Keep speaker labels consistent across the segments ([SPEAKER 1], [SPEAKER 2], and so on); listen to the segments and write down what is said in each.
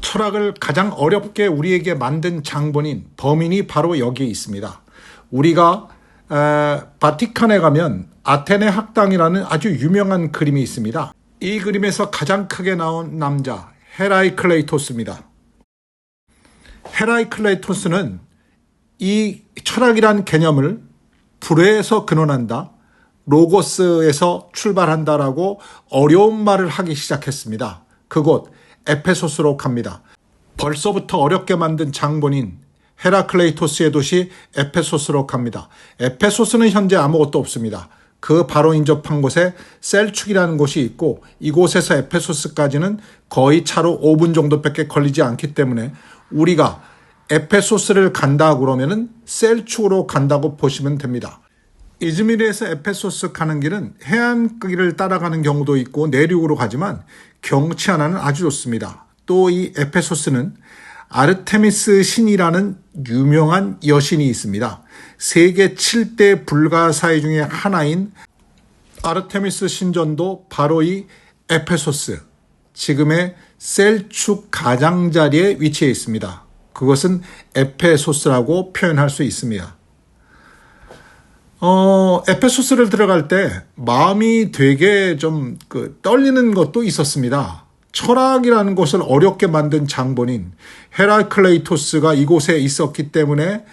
[SPEAKER 1] 철학을 가장 어렵게 우리에게 만든 장본인, 범인이 바로 여기에 있습니다. 우리가 바티칸에 가면 아테네 학당이라는 아주 유명한 그림이 있습니다. 이 그림에서 가장 크게 나온 남자, 헤라이클레이토스입니다. 헤라이클레이토스는 이 철학이란 개념을 불에서 근원한다, 로고스에서 출발한다라고 어려운 말을 하기 시작했습니다. 그곳 에페소스로 갑니다. 벌써부터 어렵게 만든 장본인 헤라클레이토스의 도시 에페소스로 갑니다. 에페소스는 현재 아무것도 없습니다. 그 바로 인접한 곳에 셀축이라는 곳이 있고, 이곳에서 에페소스까지는 거의 차로 5분 정도밖에 걸리지 않기 때문에 우리가 에페소스를 간다 그러면은 셀축으로 간다고 보시면 됩니다. 이즈미르에서 에페소스 가는 길은 해안길을 따라가는 경우도 있고 내륙으로 가지만 경치 하나는 아주 좋습니다. 또 이 에페소스는 아르테미스 신이라는 유명한 여신이 있습니다. 세계 7대 불가사의 중에 하나인 아르테미스 신전도 바로 이 에페소스, 지금의 셀축 가장자리에 위치해 있습니다. 그것은 에페소스라고 표현할 수 있습니다. 에페소스를 들어갈 때 마음이 되게 좀 떨리는 것도 있었습니다. 철학이라는 것을 어렵게 만든 장본인 헤라클레이토스가 이곳에 있었기 때문에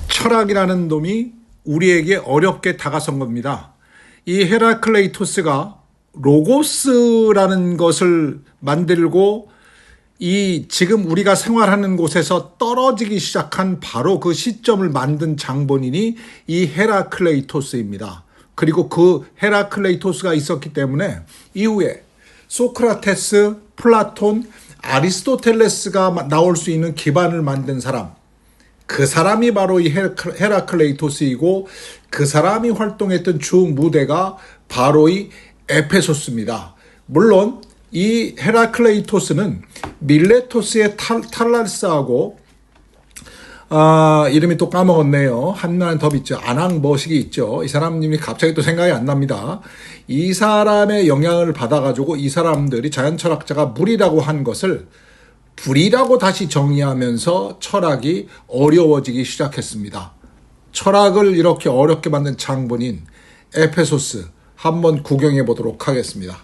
[SPEAKER 1] 철학이라는 놈이 우리에게 어렵게 다가선 겁니다. 이 헤라클레이토스가 로고스라는 것을 만들고 이 지금 우리가 생활하는 곳에서 떨어지기 시작한 바로 그 시점을 만든 장본인이 이 헤라클레이토스입니다. 그리고 그 헤라클레이토스가 있었기 때문에 이후에 소크라테스, 플라톤, 아리스토텔레스가 나올 수 있는 기반을 만든 사람, 그 사람이 바로 이 헤라클레이토스이고, 그 사람이 활동했던 주 무대가 바로 이 에페소스입니다. 물론 이 헤라클레이토스는 밀레토스의 탈라스하고 이름이 또 까먹었네요. 한나는 더 있죠. 아낭버식이 있죠. 이 사람님이 갑자기 또 생각이 안 납니다. 이 사람의 영향을 받아가지고 이 사람들이 자연철학자가 물이라고 한 것을 불이라고 다시 정의하면서 철학이 어려워지기 시작했습니다. 철학을 이렇게 어렵게 만든 장본인 에페소스 한번 구경해 보도록 하겠습니다.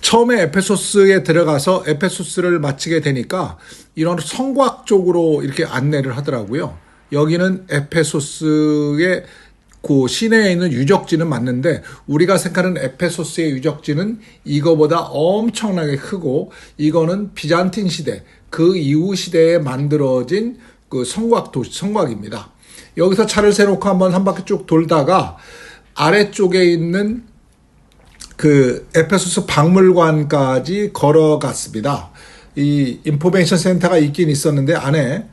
[SPEAKER 1] 처음에 에페소스에 들어가서 에페소스를 마치게 되니까 이런 성곽 쪽으로 이렇게 안내를 하더라고요. 여기는 에페소스의 그 시내에 있는 유적지는 맞는데 우리가 생각하는 에페소스의 유적지는 이거보다 엄청나게 크고, 이거는 비잔틴 시대, 그 이후 시대에 만들어진 그 성곽입니다. 여기서 차를 세놓고 한번 한 바퀴 쭉 돌다가 아래쪽에 있는 그 에페소스 박물관까지 걸어갔습니다. 이 인포메이션 센터가 있긴 있었는데 안에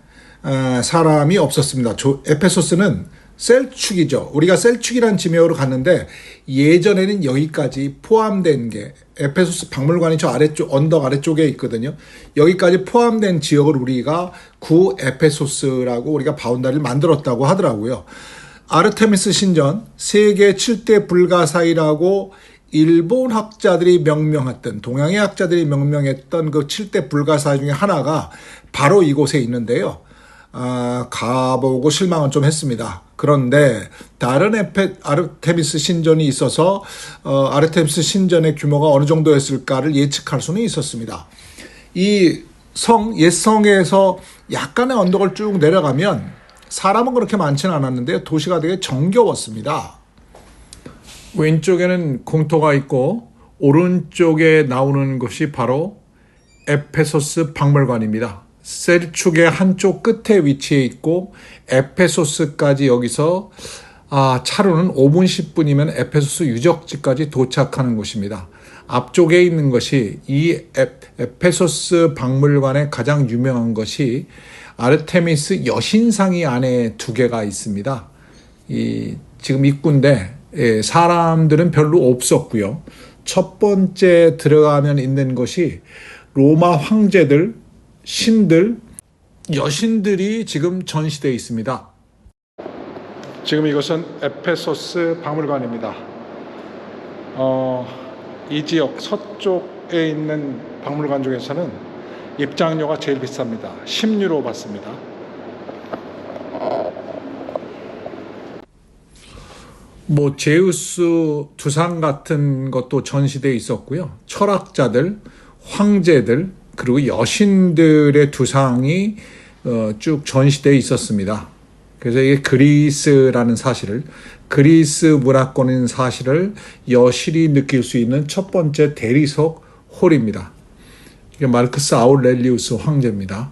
[SPEAKER 1] 사람이 없었습니다. 에페소스는 셀축이죠. 우리가 셀축이라는 지명으로 갔는데 예전에는 여기까지 포함된 게, 에페소스 박물관이 저 아래쪽 언덕 아래쪽에 있거든요. 여기까지 포함된 지역을 우리가 구 에페소스라고 우리가 바운다리를 만들었다고 하더라고요. 아르테미스 신전, 세계 7대 불가사의라고 일본 학자들이 명명했던, 동양의 학자들이 명명했던 그 7대 불가사의 중에 하나가 바로 이곳에 있는데요. 가보고 실망은 좀 했습니다. 그런데 다른 아르테미스 신전이 있어서 아르테미스 신전의 규모가 어느 정도였을까를 예측할 수는 있었습니다. 이 옛 성에서 약간의 언덕을 쭉 내려가면 사람은 그렇게 많지는 않았는데요. 도시가 되게 정겨웠습니다. 왼쪽에는 공터가 있고 오른쪽에 나오는 것이 바로 에페소스 박물관입니다. 셀축의 한쪽 끝에 위치해 있고 에페소스까지 여기서 차로는 5분 10분이면 에페소스 유적지까지 도착하는 곳입니다. 앞쪽에 있는 것이 이 에페소스 박물관의 가장 유명한 것이 아르테미스 여신상이 안에 2개가 있습니다. 지금 입구인데 사람들은 별로 없었고요. 첫 번째 들어가면 있는 것이 로마 황제들, 신들, 여신들이 지금 전시되어 있습니다. 지금 이것은 에페소스 박물관입니다. 이 지역 서쪽 있는 박물관 중에서는 입장료가 제일 비쌉니다. 10유로 받습니다. 뭐 제우스 두상 같은 것도 전시되어 있었고요. 철학자들, 황제들, 그리고 여신들의 두상이 쭉 전시되어 있었습니다. 그래서 이게 그리스라는 사실을, 그리스 문화권인 사실을 여실히 느낄 수 있는 첫 번째 대리석 홀입니다. 이게 마르크스 아우렐리우스 황제입니다.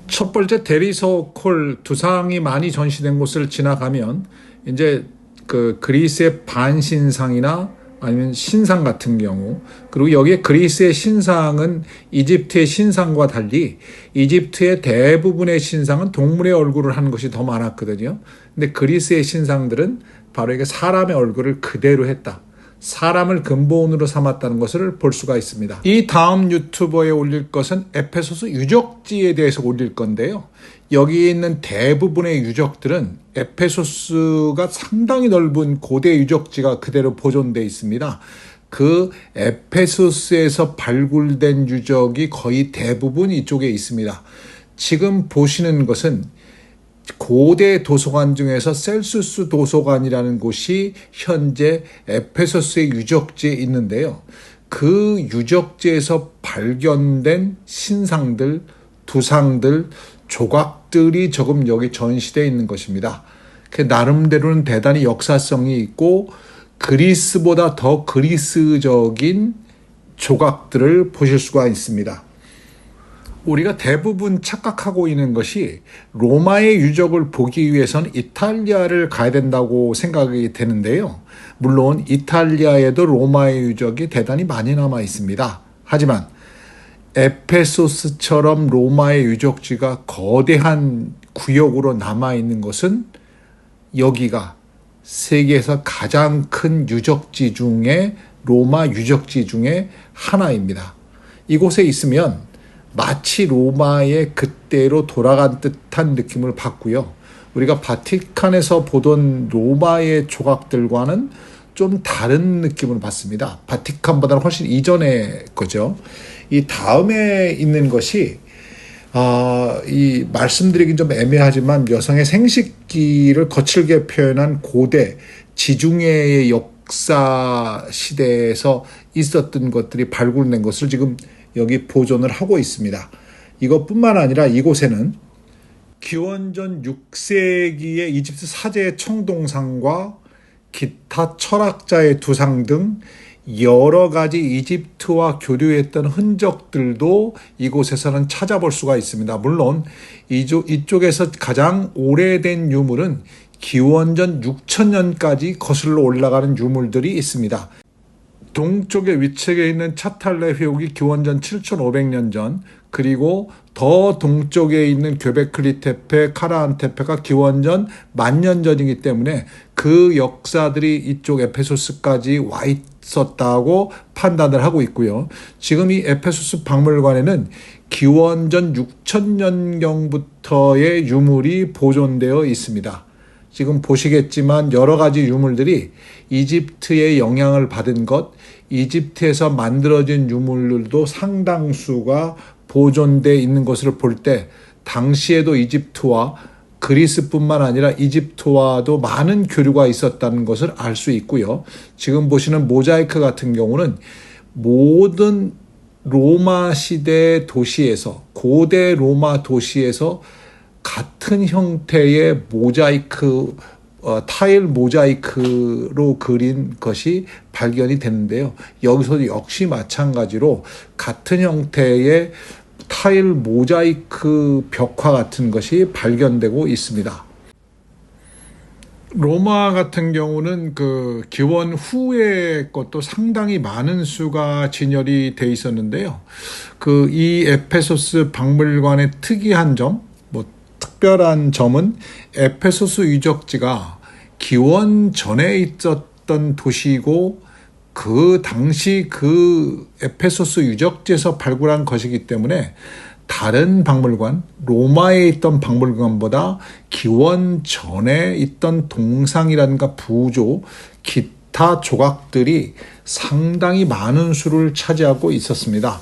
[SPEAKER 1] 첫 번째 대리석 홀 두상이 많이 전시된 곳을 지나가면 이제 그 그리스의 반신상이나 아니면 신상 같은 경우, 그리고 여기에 그리스의 신상은 이집트의 신상과 달리 이집트의 대부분의 신상은 동물의 얼굴을 하는 것이 더 많았거든요. 근데 그리스의 신상들은 바로 이게 사람의 얼굴을 그대로 했다. 사람을 근본으로 삼았다는 것을 볼 수가 있습니다. 이 다음 유튜버에 올릴 것은 에페소스 유적지에 대해서 올릴 건데요. 여기 있는 대부분의 유적들은 에페소스가 상당히 넓은 고대 유적지가 그대로 보존되어 있습니다. 그 에페소스에서 발굴된 유적이 거의 대부분 이쪽에 있습니다. 지금 보시는 것은 고대 도서관 중에서 셀수스 도서관이라는 곳이 현재 에페소스의 유적지에 있는데요. 그 유적지에서 발견된 신상들, 두상들, 조각들이 조금 여기 전시되어 있는 것입니다. 그 나름대로는 대단히 역사성이 있고 그리스보다 더 그리스적인 조각들을 보실 수가 있습니다. 우리가 대부분 착각하고 있는 것이 로마의 유적을 보기 위해서는 이탈리아를 가야 된다고 생각이 되는데요. 물론 이탈리아에도 로마의 유적이 대단히 많이 남아 있습니다. 하지만 에페소스처럼 로마의 유적지가 거대한 구역으로 남아 있는 것은 여기가 세계에서 가장 큰 유적지 중에 로마 유적지 중에 하나입니다. 이곳에 있으면 마치 로마의 그때로 돌아간 듯한 느낌을 받고요. 우리가 바티칸에서 보던 로마의 조각들과는 좀 다른 느낌을 받습니다. 바티칸보다는 훨씬 이전의 거죠. 이 다음에 있는 것이 이 말씀드리긴 좀 애매하지만 여성의 생식기를 거칠게 표현한 고대 지중해의 역사 시대에서 있었던 것들이 발굴된 것을 지금 여기 보존을 하고 있습니다. 이것뿐만 아니라 이곳에는 기원전 6세기의 이집트 사제의 청동상과 기타 철학자의 두상 등 여러 가지 이집트와 교류했던 흔적들도 이곳에서는 찾아볼 수가 있습니다. 물론 이쪽에서 가장 오래된 유물은 기원전 6000년까지 거슬러 올라가는 유물들이 있습니다. 동쪽의 위측에 있는 차탈레 회옥이 기원전 7500년 전, 그리고 더 동쪽에 있는 göbekli tepe, 카라한 테페가 기원전 10,000년 전이기 때문에 그 역사들이 이쪽 에페소스까지 와 있었다고 판단을 하고 있고요. 지금 이 에페소스 박물관에는 기원전 6000년경부터의 유물이 보존되어 있습니다. 지금 보시겠지만 여러 가지 유물들이 이집트의 영향을 받은 것, 이집트에서 만들어진 유물들도 상당수가 보존되어 있는 것을 볼 때 당시에도 이집트와 그리스뿐만 아니라 이집트와도 많은 교류가 있었다는 것을 알 수 있고요. 지금 보시는 모자이크 같은 경우는 모든 로마 시대 도시에서, 고대 로마 도시에서 같은 형태의 모자이크, 타일 모자이크로 그린 것이 발견이 되는데요. 여기서도 역시 마찬가지로 같은 형태의 타일 모자이크 벽화 같은 것이 발견되고 있습니다. 로마 같은 경우는 그 기원 후의 것도 상당히 많은 수가 진열이 돼 있었는데요. 그 이 에페소스 박물관의 특이한 점, 특별한 점은 에페소스 유적지가 기원 전에 있었던 도시이고 그 당시 그 에페소스 유적지에서 발굴한 것이기 때문에 다른 박물관, 로마에 있던 박물관보다 기원 전에 있던 동상이라든가 부조, 기타 조각들이 상당히 많은 수를 차지하고 있었습니다.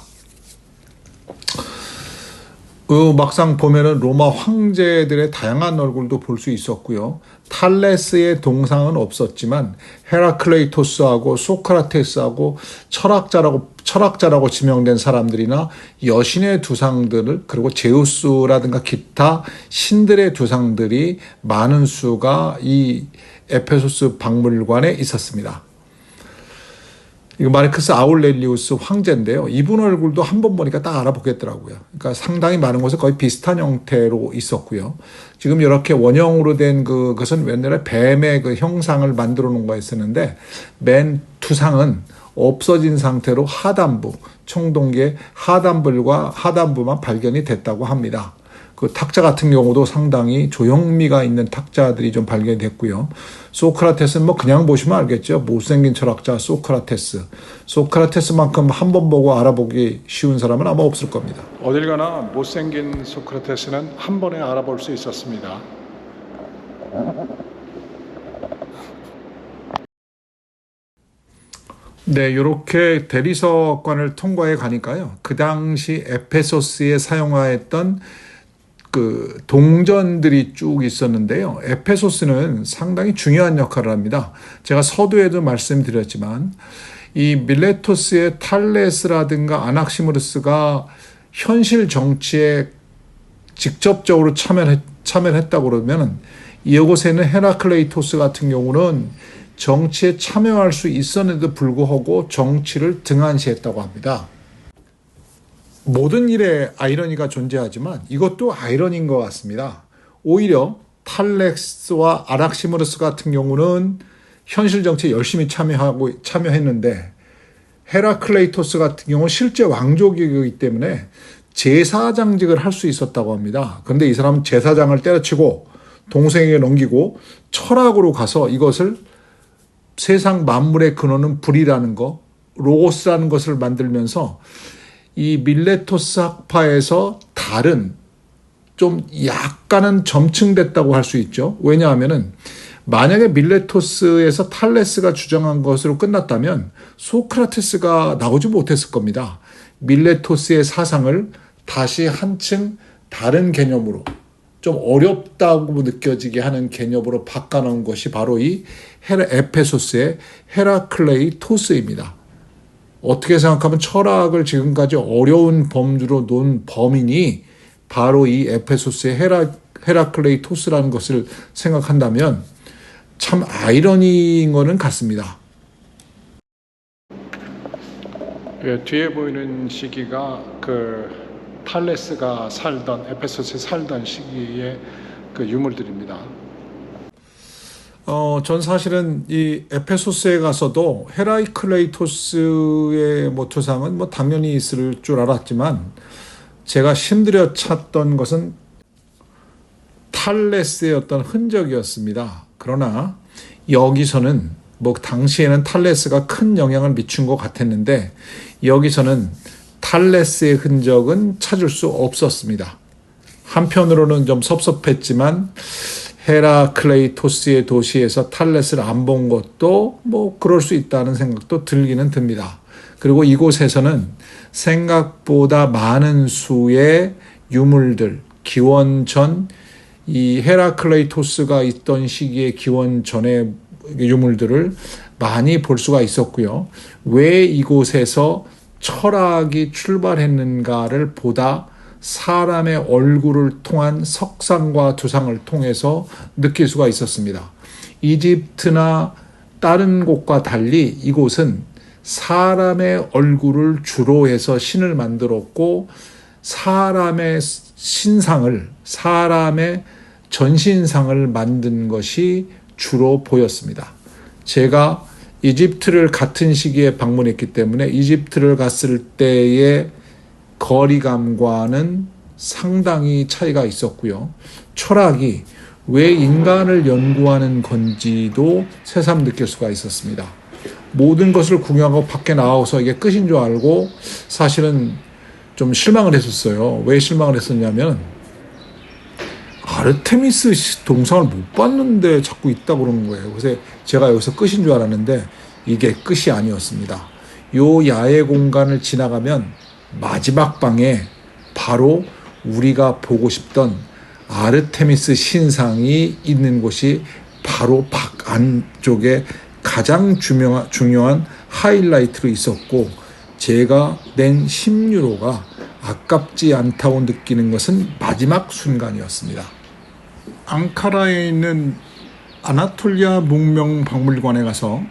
[SPEAKER 1] 막상 보면은 로마 황제들의 다양한 얼굴도 볼 수 있었고요. 탈레스의 동상은 없었지만 헤라클레이토스하고 소크라테스하고 철학자라고 지명된 사람들이나 여신의 두상들을, 그리고 제우스라든가 기타 신들의 두상들이 많은 수가 이 에페소스 박물관에 있었습니다. 이거 마르크스 아울렐리우스 황제인데요. 이분 얼굴도 한 번 보니까 딱 알아보겠더라고요. 그러니까 상당히 많은 곳에 거의 비슷한 형태로 있었고요. 지금 이렇게 원형으로 된 그것은 옛날에 뱀의 그 형상을 만들어 놓은 거였었는데, 맨 투상은 없어진 상태로 하단부, 청동기의 하단부만 발견이 됐다고 합니다. 그 탁자 같은 경우도 상당히 조형미가 있는 탁자들이 좀 발견이 됐고요. 소크라테스는 뭐 그냥 보시면 알겠죠. 못생긴 철학자 소크라테스만큼 한 번 보고 알아보기 쉬운 사람은 아마 없을 겁니다. 어딜 가나 못생긴 소크라테스는 한 번에 알아볼 수 있었습니다. 네, 이렇게 대리석관을 통과해 가니까요. 그 당시 에페소스에 사용하였던 그 동전들이 쭉 있었는데요. 에페소스는 상당히 중요한 역할을 합니다. 제가 서두에도 말씀드렸지만 이 밀레토스의 탈레스라든가 아낙시모르스가 현실 정치에 직접적으로 참여했다고 그러면, 이곳에는 헤라클레이토스 같은 경우는 정치에 참여할 수 있었는데도 불구하고 정치를 등한시했다고 합니다. 모든 일에 아이러니가 존재하지만 이것도 아이러니인 것 같습니다. 오히려 탈렉스와 아낙시모르스 같은 경우는 현실 정치에 열심히 참여했는데, 헤라클레이토스 같은 경우는 실제 왕족이기 때문에 제사장직을 할 수 있었다고 합니다. 그런데 이 사람은 제사장을 때려치고 동생에게 넘기고 철학으로 가서 이것을 세상 만물의 근원은 불이라는 거, 로고스라는 것을 만들면서 이 밀레토스 학파에서 다른, 좀 약간은 점층됐다고 할 수 있죠. 왜냐하면은 만약에 밀레토스에서 탈레스가 주장한 것으로 끝났다면 소크라테스가 나오지 못했을 겁니다. 밀레토스의 사상을 다시 한층 다른 개념으로, 좀 어렵다고 느껴지게 하는 개념으로 바꿔놓은 것이 바로 이 에페소스의 헤라클레이토스입니다. 어떻게 생각하면 철학을 지금까지 어려운 범주로 놓은 범인이 바로 이 에페소스의 헤라클레이토스라는 것을 생각한다면 참 아이러니인 거는 같습니다. 예, 뒤에 보이는 시기가 그 탈레스가 살던, 에페소스에 살던 시기의 그 유물들입니다. 전 사실은 이 에페소스에 가서도 헤라클레이토스의 투상은 당연히 있을 줄 알았지만, 제가 힘들여 찾던 것은 탈레스의 어떤 흔적이었습니다. 그러나 여기서는 당시에는 탈레스가 큰 영향을 미친 것 같았는데, 여기서는 탈레스의 흔적은 찾을 수 없었습니다. 한편으로는 좀 섭섭했지만 헤라클레이토스의 도시에서 탈레스를 안 본 것도 그럴 수 있다는 생각도 들기는 듭니다. 그리고 이곳에서는 생각보다 많은 수의 유물들, 기원전, 이 헤라클레이토스가 있던 시기의 기원전의 유물들을 많이 볼 수가 있었고요. 왜 이곳에서 철학이 출발했는가를 보다 사람의 얼굴을 통한 석상과 두상을 통해서 느낄 수가 있었습니다. 이집트나 다른 곳과 달리 이곳은 사람의 얼굴을 주로 해서 신을 만들었고, 사람의 신상을, 사람의 전신상을 만든 것이 주로 보였습니다. 제가 이집트를 같은 시기에 방문했기 때문에 이집트를 갔을 때의 거리감과는 상당히 차이가 있었고요. 철학이 왜 인간을 연구하는 건지도 새삼 느낄 수가 있었습니다. 모든 것을 구경하고 밖에 나와서 이게 끝인 줄 알고 사실은 좀 실망을 했었어요. 왜 실망을 했었냐면, 아르테미스 동상을 못 봤는데 자꾸 있다 그러는 거예요. 그래서 제가 여기서 끝인 줄 알았는데 이게 끝이 아니었습니다. 요 야외 공간을 지나가면 마지막 방에 바로 우리가 보고 싶던 아르테미스 신상이 있는 곳이 바로 밖 안쪽에 가장 중요한 하이라이트로 있었고, 제가 낸 10유로가 아깝지 않다고 느끼는 것은 마지막 순간이었습니다. 앙카라에 있는 아나톨리아 문명박물관에 가서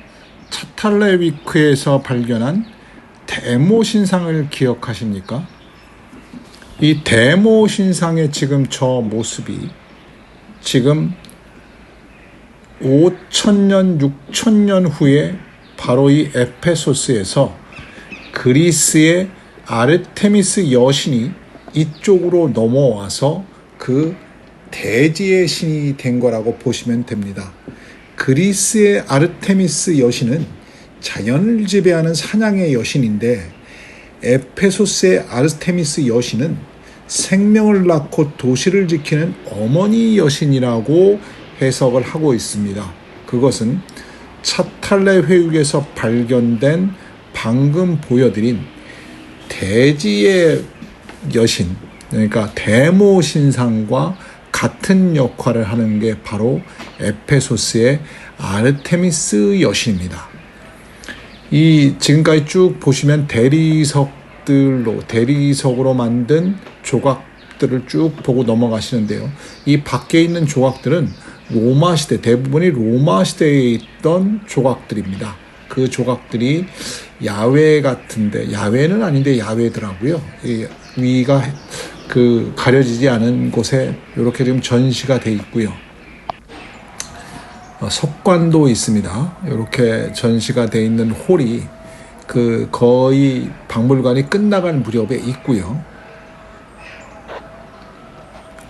[SPEAKER 1] 차탈레위크에서 발견한 데모 신상을 기억하십니까? 이 데모 신상의 지금 저 모습이 지금 5천년, 6천년 후에 바로 이 에페소스에서 그리스의 아르테미스 여신이 이쪽으로 넘어와서 그 대지의 신이 된 거라고 보시면 됩니다. 그리스의 아르테미스 여신은 자연을 지배하는 사냥의 여신인데, 에페소스의 아르테미스 여신은 생명을 낳고 도시를 지키는 어머니 여신이라고 해석을 하고 있습니다. 그것은 차탈레 회육에서 발견된 방금 보여드린 대지의 여신, 그러니까 데모 신상과 같은 역할을 하는 게 바로 에페소스의 아르테미스 여신입니다. 이 지금까지 쭉 보시면 대리석으로 만든 조각들을 쭉 보고 넘어가시는데요. 이 밖에 있는 조각들은 로마 시대, 대부분이 로마 시대에 있던 조각들입니다. 그 조각들이 야외 같은데, 야외는 아닌데 야외더라고요. 이 위가 가려지지 않은 곳에 이렇게 지금 전시가 돼 있고요. 석관도 있습니다. 이렇게 전시가 돼 있는 홀이 거의 박물관이 끝나갈 무렵에 있고요.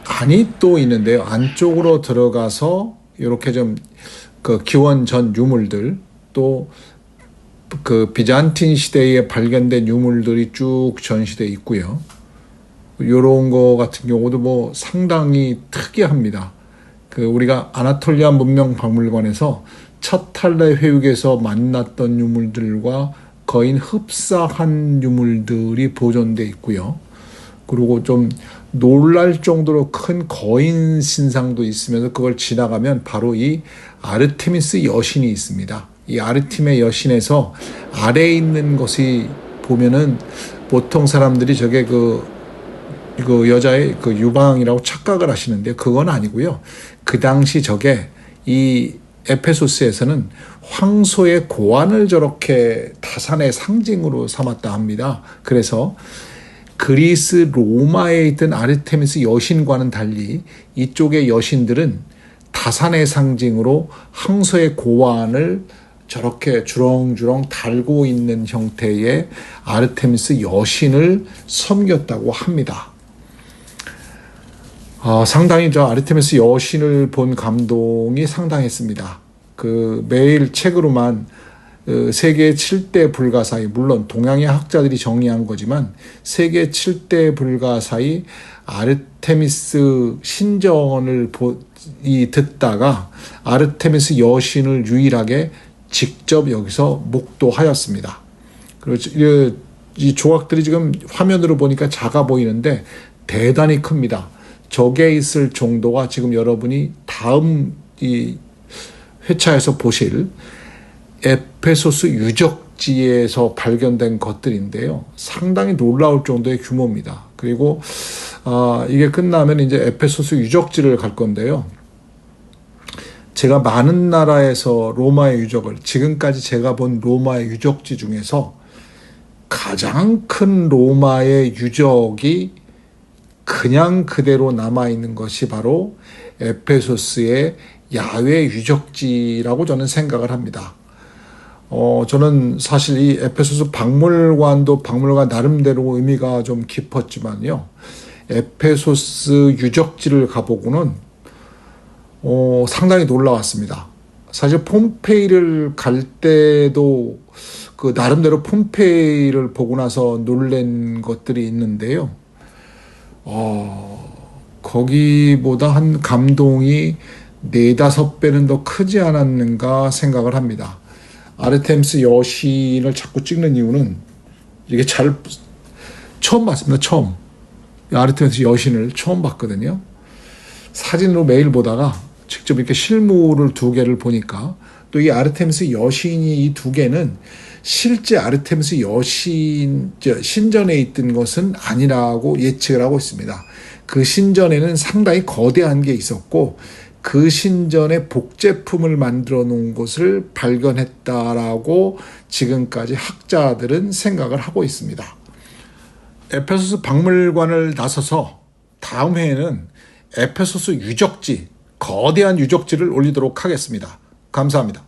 [SPEAKER 1] 안이 또 있는데요. 안쪽으로 들어가서 이렇게 좀 기원전 유물들, 또 비잔틴 시대에 발견된 유물들이 쭉 전시되어 있고요. 이런 거 같은 경우도 상당히 특이합니다. 우리가 아나톨리아 문명 박물관에서 차탈레 회육에서 만났던 유물들과 거의 흡사한 유물들이 보존되어 있고요. 그리고 좀 놀랄 정도로 큰 거인 신상도 있으면서 그걸 지나가면 바로 이 아르테미스 여신이 있습니다. 이 아르테미스 여신에서 아래에 있는 것이 보면은 보통 사람들이 저게 여자의 유방이라고 착각을 하시는데, 그건 아니고요. 그 당시 저게 이 에페소스에서는 황소의 고환을 저렇게 다산의 상징으로 삼았다 합니다. 그래서 그리스 로마에 있던 아르테미스 여신과는 달리 이쪽의 여신들은 다산의 상징으로 황소의 고환을 저렇게 주렁주렁 달고 있는 형태의 아르테미스 여신을 섬겼다고 합니다. 상당히 저 아르테미스 여신을 본 감동이 상당했습니다. 매일 책으로만 세계 7대 불가사의, 물론 동양의 학자들이 정리한 거지만 세계 7대 불가사의 아르테미스 신전을 듣다가 아르테미스 여신을 유일하게 직접 여기서 목도하였습니다. 그리고 이 조각들이 지금 화면으로 보니까 작아 보이는데 대단히 큽니다. 저게 있을 정도가 지금 여러분이 다음 이 회차에서 보실 에페소스 유적지에서 발견된 것들인데요. 상당히 놀라울 정도의 규모입니다. 그리고 이게 끝나면 이제 에페소스 유적지를 갈 건데요. 제가 많은 나라에서 로마의 유적을, 지금까지 제가 본 로마의 유적지 중에서 가장 큰 로마의 유적이 그냥 그대로 남아있는 것이 바로 에페소스의 야외 유적지라고 저는 생각을 합니다. 저는 사실 이 에페소스 박물관도 박물관 나름대로 의미가 좀 깊었지만요. 에페소스 유적지를 가보고는 상당히 놀라웠습니다. 사실 폼페이를 갈 때도 나름대로 폼페이를 보고 나서 놀란 것들이 있는데요. 거기보다 한 감동이 4~5배는 더 크지 않았는가 생각을 합니다. 아르테미스 여신을 자꾸 찍는 이유는 이게 처음 봤습니다. 처음. 아르테미스 여신을 처음 봤거든요. 사진으로 매일 보다가 직접 이렇게 실물을 2개를 보니까 또 이 아르테미스 여신이 이 2개는 실제 아르테미스 여신 신전에 있던 것은 아니라고 예측을 하고 있습니다. 그 신전에는 상당히 거대한 게 있었고 그 신전의 복제품을 만들어 놓은 것을 발견했다라고 지금까지 학자들은 생각을 하고 있습니다. 에페소스 박물관을 나서서 다음 회에는 에페소스 유적지, 거대한 유적지를 올리도록 하겠습니다. 감사합니다.